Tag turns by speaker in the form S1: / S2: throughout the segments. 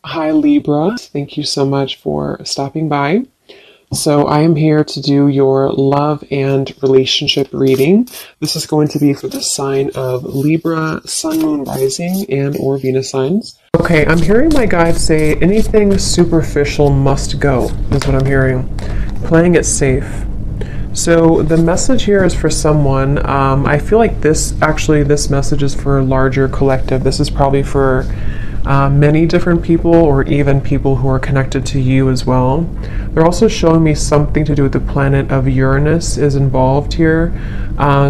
S1: Hi Libra, thank you so much for stopping by. So I am here to do your love and relationship reading. This is going to be for the sign of Libra, Sun, Moon, Rising, and or Venus signs. Okay, I'm hearing my guides say anything superficial must go, is what I'm hearing. Playing it safe. So the message here is for someone. I feel like this message is for a larger collective. This is probably for many different people, or even people who are connected to you as well. They're also showing me something to do with the planet of Uranus is involved here.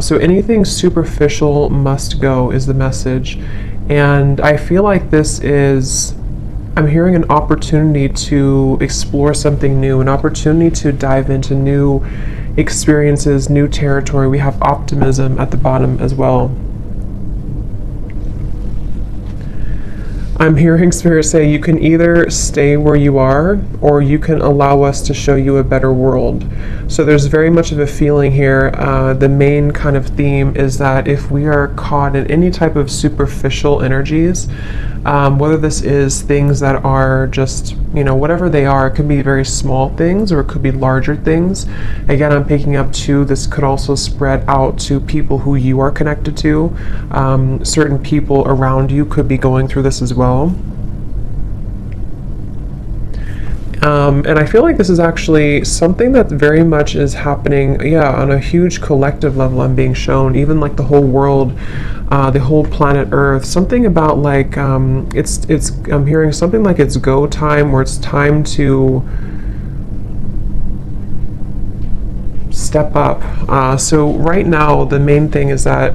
S1: So anything superficial must go is the message. And I feel like I'm hearing an opportunity to explore something new, an opportunity to dive into new experiences, new territory. We have optimism at the bottom as well. I'm hearing Spirit say you can either stay where you are or you can allow us to show you a better world. So there's very much of a feeling here. The main kind of theme is that if we are caught in any type of superficial energies, whether this is things that are just, whatever they are, it could be very small things or it could be larger things. Again, I'm picking up too, this could also spread out to people who you are connected to. Certain people around you could be going through this as well. And I feel like this is actually something that very much is happening, on a huge collective level. I'm being shown, even like the whole world, the whole planet Earth. Something about like I'm hearing something like it's go time, or it's time to step up. So right now, the main thing is that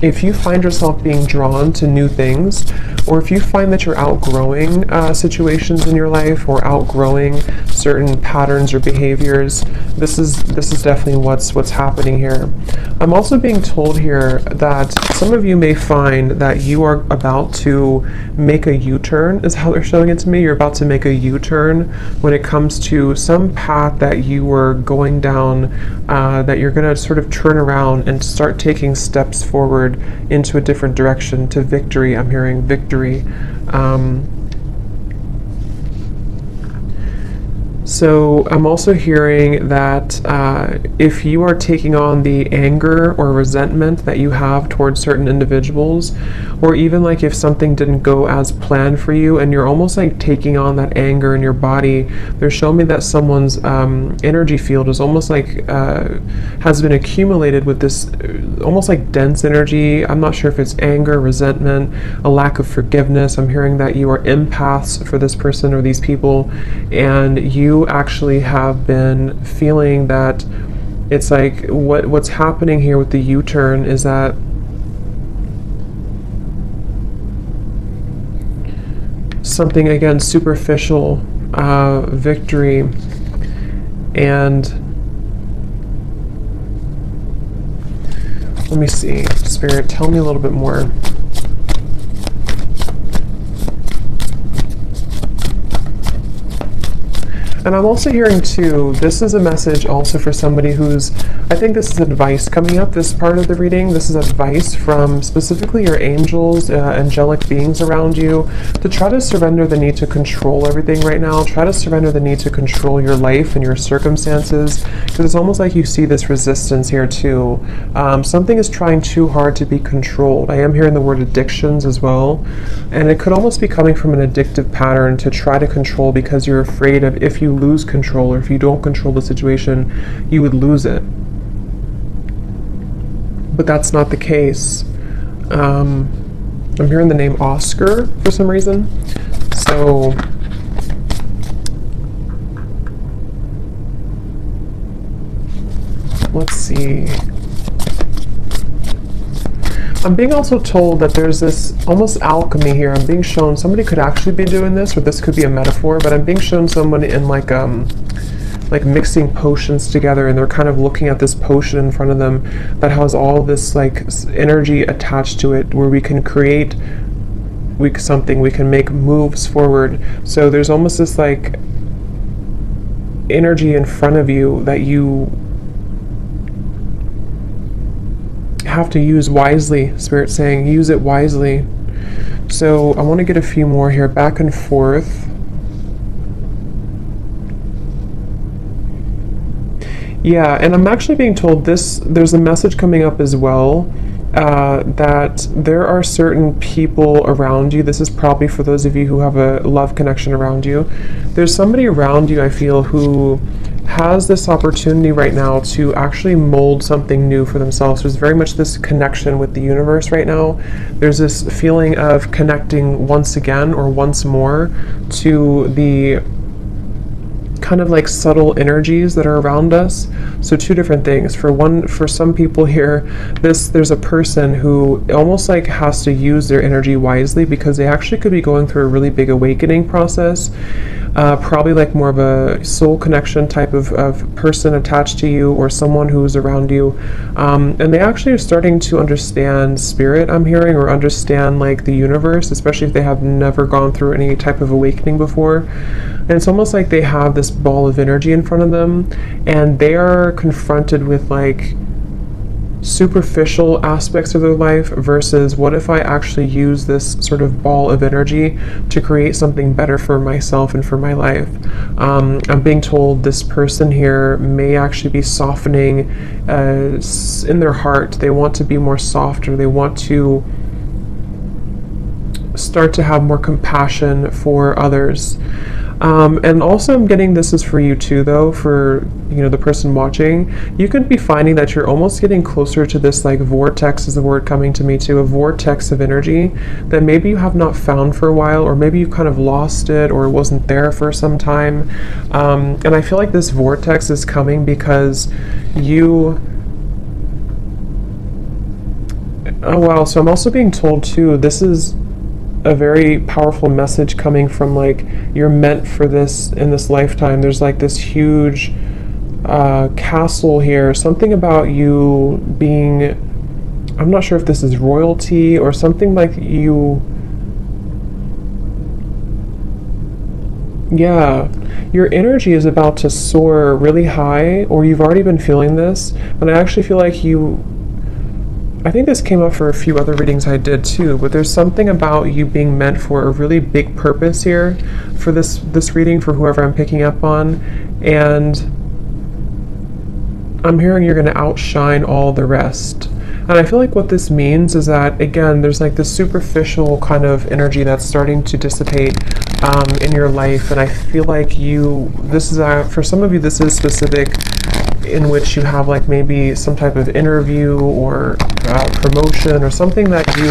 S1: if you find yourself being drawn to new things, or if you find that you're outgrowing situations in your life, or outgrowing certain patterns or behaviors, this is definitely what's happening here. I'm also being told here that some of you may find that you are about to make a U-turn, is how they're showing it to me. You're about to make a U-turn when it comes to some path that you were going down, that you're going to sort of turn around and start taking steps forward into a different direction to victory. I'm hearing victory. So I'm also hearing that if you are taking on the anger or resentment that you have towards certain individuals, or even like if something didn't go as planned for you and you're almost like taking on that anger in your body, they're showing me that someone's energy field is almost like has been accumulated with this almost like dense energy. I'm not sure if it's anger, resentment, a lack of forgiveness. I'm hearing that you are empaths for this person or these people, and you actually have been feeling that it's like what's happening here with the U-turn is that something, again, superficial, victory, and let me see, Spirit, tell me a little bit more. And I'm also hearing too, this is a message also for somebody I think this is advice coming up, this part of the reading. This is advice from specifically your angels, angelic beings around you, to try to surrender the need to control everything right now. Try to surrender the need to control your life and your circumstances, because it's almost like you see this resistance here too. Something is trying too hard to be controlled. I am hearing the word addictions as well. And it could almost be coming from an addictive pattern to try to control, because you're afraid of if you lose control, or if you don't control the situation, you would lose it. But that's not the case. I'm hearing the name Oscar for some reason. So let's see. I'm being also told that there's this almost alchemy here. I'm being shown somebody could actually be doing this, or this could be a metaphor, but I'm being shown somebody in like mixing potions together, and they're kind of looking at this potion in front of them that has all this like energy attached to it, where we can create we can make moves forward. So there's almost this like energy in front of you that you have to use wisely. Spirit saying use it wisely. So I want to get a few more here, back and forth. Yeah, and I'm actually being told this, there's a message coming up as well, that there are certain people around you. This is probably for those of you who have a love connection around you. There's somebody around you, I feel, who has this opportunity right now to actually mold something new for themselves. There's very much this connection with the universe right now. There's this feeling of connecting once again or once more to the kind of like subtle energies that are around us. So two different things. For some people here, there's a person who almost like has to use their energy wisely because they actually could be going through a really big awakening process. Probably like more of a soul connection type of person attached to you or someone who's around you. And they actually are starting to understand spirit, I'm hearing, or understand like the universe, especially if they have never gone through any type of awakening before. And it's almost like they have this ball of energy in front of them and they are confronted with like superficial aspects of their life versus what if I actually use this sort of ball of energy to create something better for myself and for my life. I'm being told this person here may actually be softening in their heart. They want to be more soft, or they want to start to have more compassion for others. And also I'm getting this is for you too, though, for, you know, the person watching. You could be finding that you're almost getting closer to this like vortex is the word coming to me too, a vortex of energy that maybe you have not found for a while, or maybe you kind of lost it or it wasn't there for some time. And I feel like this vortex is coming because you... Oh wow, so I'm also being told too, this is a very powerful message coming from like you're meant for this in this lifetime. There's like this huge castle here, something about you being, I'm not sure if this is royalty or something like you, yeah, your energy is about to soar really high, or you've already been feeling this, but I actually feel like I think this came up for a few other readings I did too, but there's something about you being meant for a really big purpose here for this reading, for whoever I'm picking up on, and I'm hearing you're going to outshine all the rest. And I feel like what this means is that, again, there's like this superficial kind of energy that's starting to dissipate in your life, and I feel like this is for some of you, this is specific, in which you have like maybe some type of interview or promotion or something that you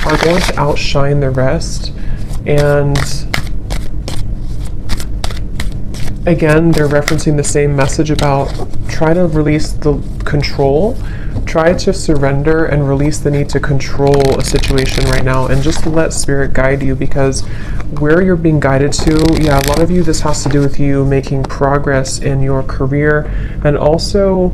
S1: are going to outshine the rest. And again, they're referencing the same message about try to release the control, try to surrender and release the need to control a situation right now, and just let spirit guide you, because where you're being guided to, yeah, a lot of you, this has to do with you making progress in your career, and also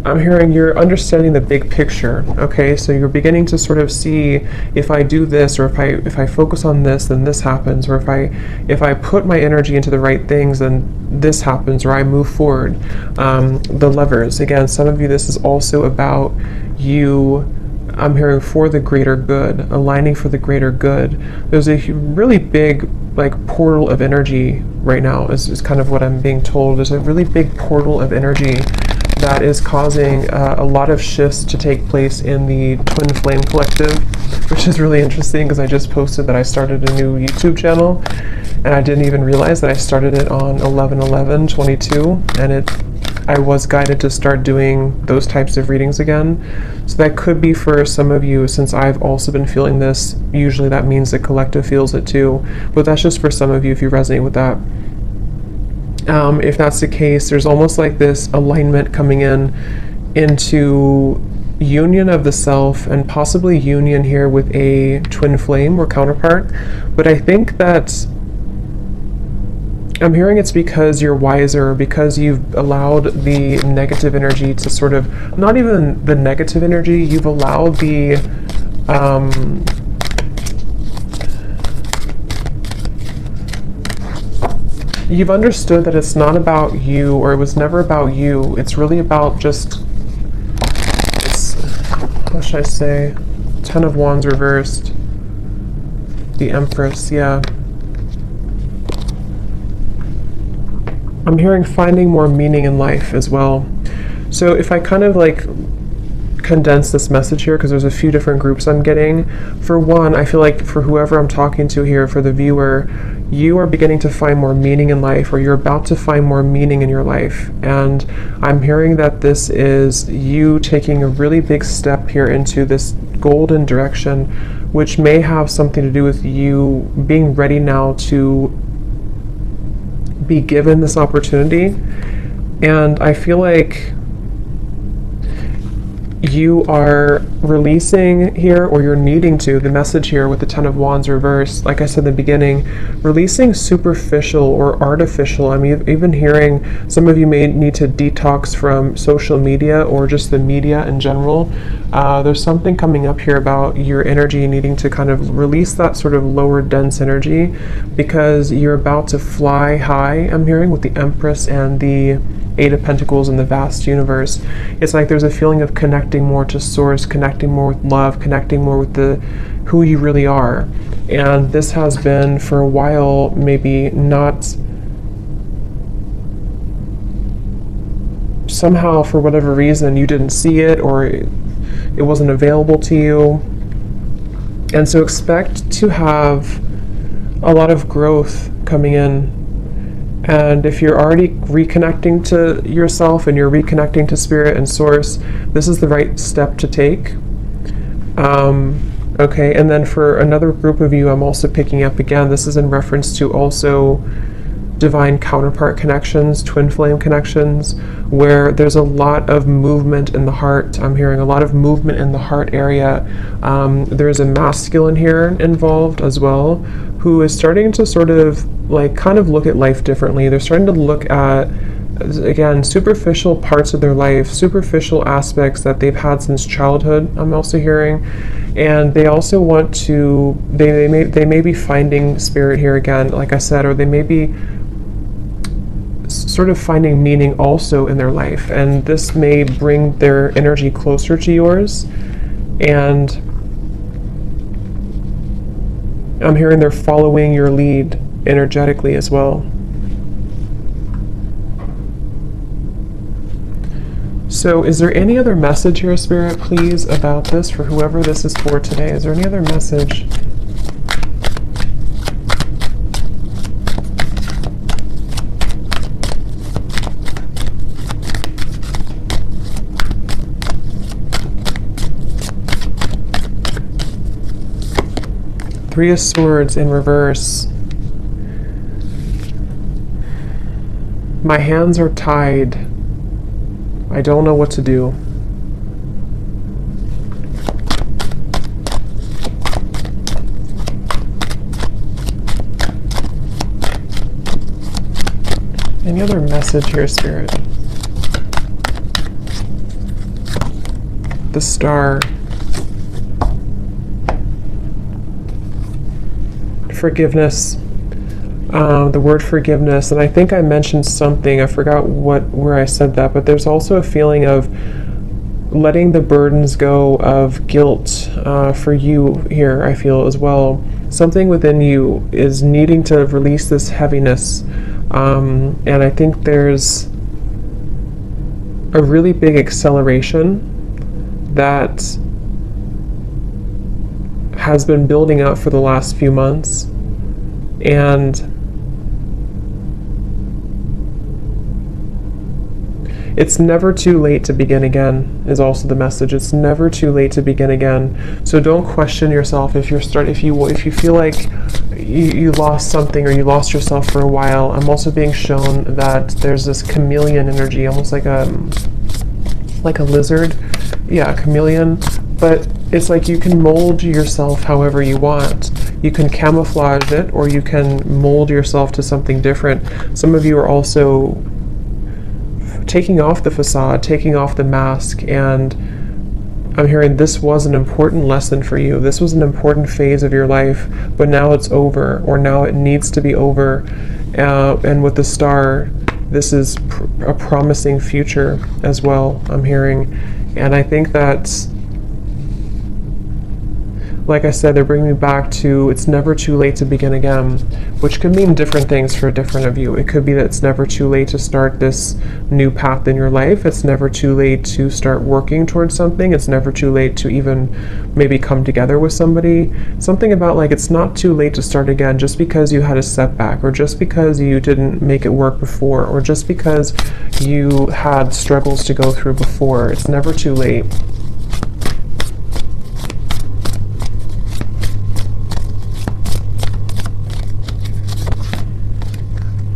S1: I'm hearing you're understanding the big picture. Okay, so you're beginning to sort of see, if I do this, or if I focus on this, then this happens, or if I put my energy into the right things, then this happens, or I move forward. The levers, again, some of you, this is also about you, I'm hearing, for the greater good, aligning for the greater good. There's a really big like portal of energy right now, is kind of what I'm being told. There's a really big portal of energy that is causing a lot of shifts to take place in the Twin Flame Collective, which is really interesting because I just posted that I started a new YouTube channel, and I didn't even realize that I started it on 11/11/22, and I was guided to start doing those types of readings again. So that could be for some of you, since I've also been feeling this. Usually that means the collective feels it too, but that's just for some of you if you resonate with that. If that's the case, there's almost like this alignment coming into union of the self, and possibly union here with a twin flame or counterpart. But I think that I'm hearing it's because you're wiser, because you've allowed the negative energy to sort of, not even the negative energy, you've allowed the you've understood that it's not about you, or it was never about you. It's really about just, what should I say? Ten of Wands reversed. The Empress, yeah. I'm hearing finding more meaning in life as well. So if I kind of like condense this message here, because there's a few different groups I'm getting. For one, I feel like for whoever I'm talking to here, for the viewer, you are beginning to find more meaning in life, or you're about to find more meaning in your life. And I'm hearing that this is you taking a really big step here into this golden direction, which may have something to do with you being ready now to be given this opportunity. And I feel like you are releasing here, or you're needing to, the message here with the Ten of Wands reversed, like I said in the beginning, releasing superficial or artificial. I'm even hearing some of you may need to detox from social media or just the media in general. There's something coming up here about your energy needing to kind of release that sort of lower dense energy, because you're about to fly high, I'm hearing, with the Empress and the Eight of Pentacles in the vast universe. It's like there's a feeling of connecting more to source, connecting more with love, connecting more with who you really are. And this has been for a while maybe not, somehow for whatever reason you didn't see it, or it wasn't available to you. And so expect to have a lot of growth coming in. And if you're already reconnecting to yourself and you're reconnecting to spirit and source, this is the right step to take. Okay, and then for another group of you, I'm also picking up again, this is in reference to also divine counterpart connections, twin flame connections, where there's a lot of movement in the heart. I'm hearing a lot of movement in the heart area. There's a masculine here involved as well, who is starting to sort of like kind of look at life differently. They're starting to look at, again, superficial parts of their life, superficial aspects that they've had since childhood, I'm also hearing. And they also want to, they may be finding spirit here again, like I said, or they may be sort of finding meaning also in their life. And this may bring their energy closer to yours. And I'm hearing they're following your lead energetically as well. So is there any other message here, Spirit, please, about this for whoever this is for today? Is there any other message? Three of Swords in reverse. My hands are tied. I don't know what to do. Any other message here, Spirit? The Star. Forgiveness. The word forgiveness, and I think I mentioned something, I forgot where I said that, but there's also a feeling of letting the burdens go of guilt for you here, I feel as well. Something within you is needing to release this heaviness, and I think there's a really big acceleration that has been building up for the last few months. And it's never too late to begin again is also the message. It's never too late to begin again. So don't question yourself if you feel like you lost something or you lost yourself for a while. I'm also being shown that there's this chameleon energy, almost like a lizard. Yeah, a chameleon. But it's like you can mold yourself however you want. You can camouflage it, or you can mold yourself to something different. Some of you are also taking off the facade, taking off the mask, and I'm hearing this was an important lesson for you. This was an important phase of your life, but now it's over, or now it needs to be over. And with the Star, this is a promising future as well, I'm hearing. And I think that like I said, they're bringing me back to it's never too late to begin again, which could mean different things for different of you. It could be that it's never too late to start this new path in your life. It's never too late to start working towards something. It's never too late to even maybe come together with somebody. Something about like it's not too late to start again just because you had a setback, or just because you didn't make it work before, or just because you had struggles to go through before. It's never too late.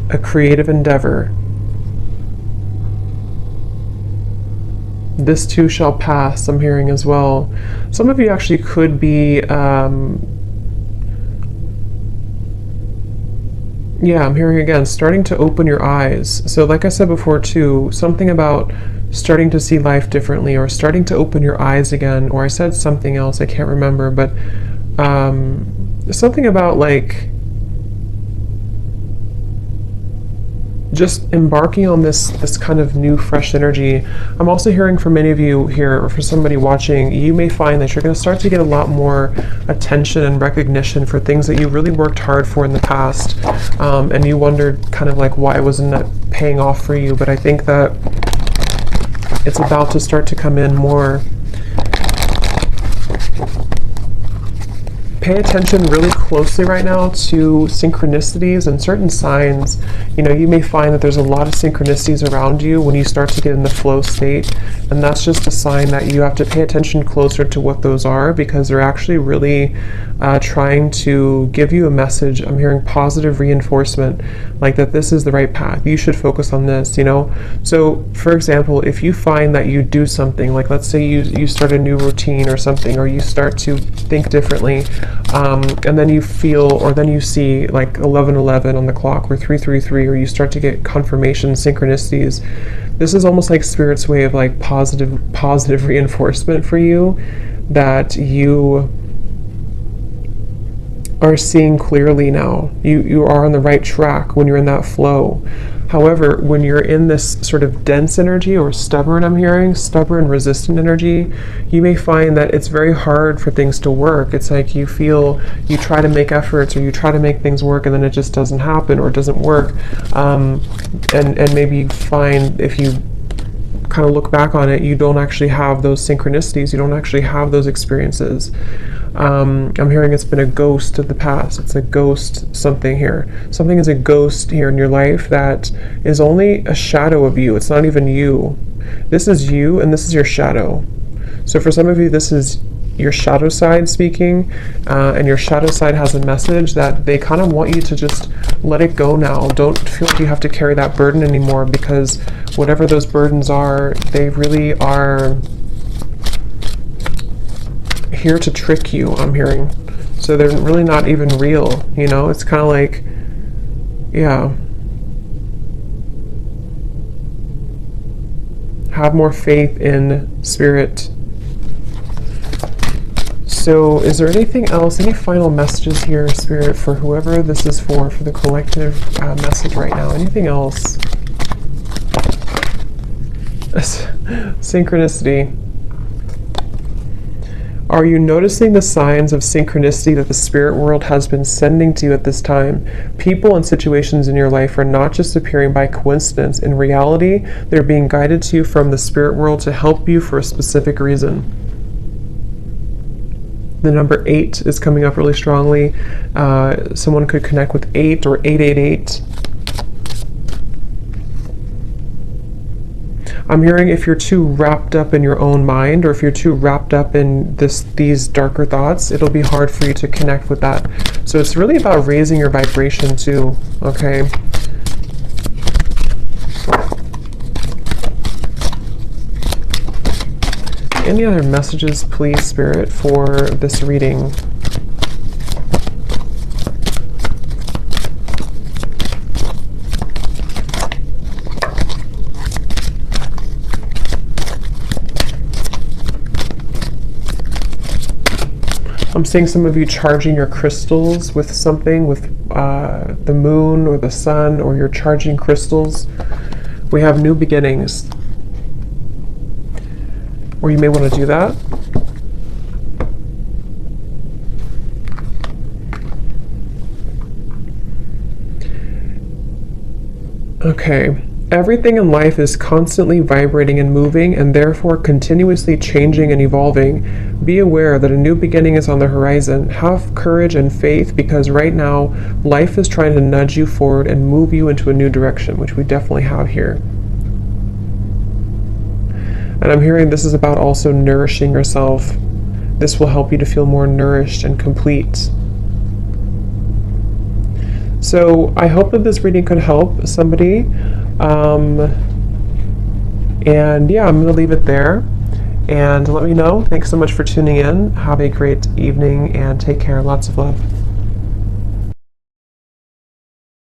S1: A creative endeavor. This too shall pass, I'm hearing as well. Some of you actually could be, yeah, I'm hearing again, starting to open your eyes. So like I said before too, something about starting to see life differently, or starting to open your eyes again, or I said something else, I can't remember, but something about like just embarking on this kind of new fresh energy. I'm also hearing from many of you here, or for somebody watching, you may find that you're going to start to get a lot more attention and recognition for things that you really worked hard for in the past, and you wondered kind of like why wasn't that paying off for you. But I think that it's about to start to come in more. Pay attention really closely right now to synchronicities and certain signs. You know, you may find that there's a lot of synchronicities around you when you start to get in the flow state, and that's just a sign that you have to pay attention closer to what those are, because they're actually really trying to give you a message. I'm hearing positive reinforcement, like that this is the right path. You should focus on this, you know? So, for example, if you find that you do something, like let's say you start a new routine or something, or you start to think differently, and then you feel, or then you see like 11:11 on the clock, or 3:33, or you start to get confirmation synchronicities. This is almost like Spirit's way of like positive reinforcement for you, that you are seeing clearly now. You are on the right track when you're in that flow. However, when you're in this sort of dense energy, or stubborn, I'm hearing, stubborn, resistant energy, you may find that it's very hard for things to work. It's like you feel, you try to make efforts, or you try to make things work, and then it just doesn't happen, or it doesn't work. And maybe you find, if you kind of look back on it, you don't actually have those synchronicities, you don't actually have those experiences. I'm hearing it's been a ghost of the past. It's a ghost something here. Something is a ghost here in your life that is only a shadow of you. It's not even you. This is you, and this is your shadow. So for some of you, this is your shadow side speaking, and your shadow side has a message that they kind of want you to just let it go now. Don't feel like you have to carry that burden anymore, because whatever those burdens are, they really are here to trick you, I'm hearing. So they're really not even real, you know? It's kind of like, yeah. Have more faith in Spirit. So is there anything else, any final messages here, Spirit, for whoever this is for the collective message right now? Anything else? Synchronicity. Are you noticing the signs of synchronicity that the spirit world has been sending to you at this time? People and situations in your life are not just appearing by coincidence. In reality, they're being guided to you from the spirit world to help you for a specific reason. The number 8 is coming up really strongly. Someone could connect with 8 or 888. I'm hearing if you're too wrapped up in your own mind, or if you're too wrapped up in these darker thoughts, it'll be hard for you to connect with that. So it's really about raising your vibration too, okay? Any other messages, please, Spirit, for this reading? I'm seeing some of you charging your crystals with something, with the moon or the sun, or you're charging crystals. We have new beginnings. Or you may want to do that. Okay. Everything in life is constantly vibrating and moving, and therefore continuously changing and evolving. Be aware that a new beginning is on the horizon. Have courage and faith, because right now life is trying to nudge you forward and move you into a new direction, which we definitely have here. And I'm hearing this is about also nourishing yourself. This will help you to feel more nourished and complete. So I hope that this reading could help somebody. And yeah, I'm going to leave it there. And let me know. Thanks so much for tuning in. Have a great evening and take care. Lots of love.